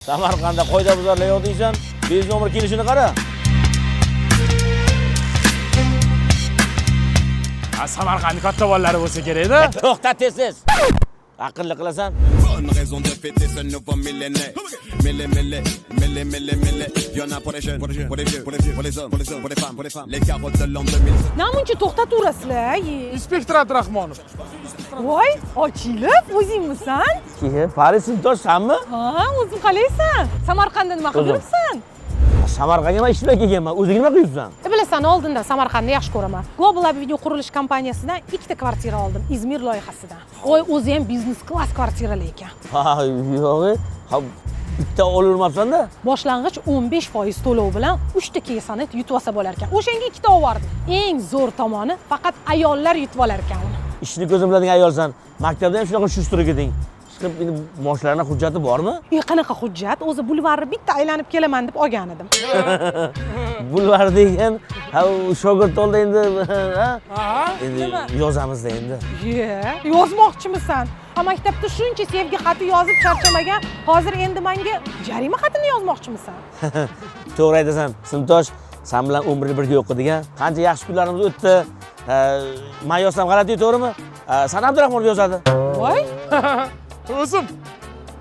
Samarqandda qoidabuzarlar yo'q deysan, bez nomer kelishini qara. Samarqand katta bolalari bo'lsa kerak-da. To'xta tez. Aqlli qilasan. Une raison de fêter ce nouveau millénaire. Mille. Y'en a pour les jeunes, pour les vieux, pour les hommes, pour les femmes, les carottes de l'an 2000. Namuncha to'xtaturasizlar? Inspektor Abdurahmonov. Voy, ochilib, o'zingmisan? Faris Sintoshsanmi? Ha, o'zing qalaysan? Samarqandda nima qilib yuribsan? Samarqandga men ish bilan kelganman. O'zing nima qilyapsan? Bilasan, oldinda Samarqandni yaxshi ko'raman. Global Video qurilish kompaniyasidan 2 ta kvartira oldim, Izmir loyihasidan. Voy, o'zi ham biznes klass kvartiralar ekan. Ha, yo'q. Ha, bitta olurmabsan-da. Boshlang'ich 15% to'lov bilan 3 ta kesanet yutib olsa bo'lar ekan. O'shanga 2 ta oldim. Eng zo'r tomoni faqat ayollar yutib olar ekan uni. Ishni ko'zim biladigan ayolsan. Maktabda ham shunaqa shustirib eding. Chiqib endi boshlarına hujjati bormi? Qanaqa hujjat? O'zi bulvarni bitta aylanib kelaman deb olgan edim. Bulvar degan, ha, shogird oldi endi, ha? Endi nima? yozamiz-da endi. Yozmoqchimisan? Ha, maktabda shuncha sevgi xati yozib charchamagan, hozir endi menga jarima xatini yozmoqchimisan? To'g'ri aytasan, Sintosh, sen bilan umrni birga o'qidik-a. Qancha yaxshi kunlarimiz o'tdi. Men yozsam g'alati, to'g'rimi? San Abdurahmonov yozadi. Voy, O'zim.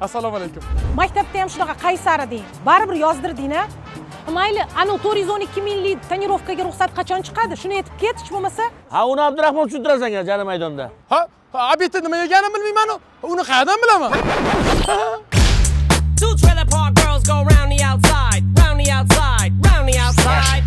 Assalomu alaykum. maktabda ham shunaqa qaysar eding. Baribir yozdirding-a? Mayli, ana 412 minglik tonirovkaga ruxsat qachon chiqadi? Shuni aytib ket, hech bo'lmasa. Ha, uni Abdurahmon tushuntirasan-a, jana maydonda. Ha, obedda nima yeganimni bilmayman. Uni qayerdan bilaman? Two trailer park girls go round the outside, round the outside, round the outside.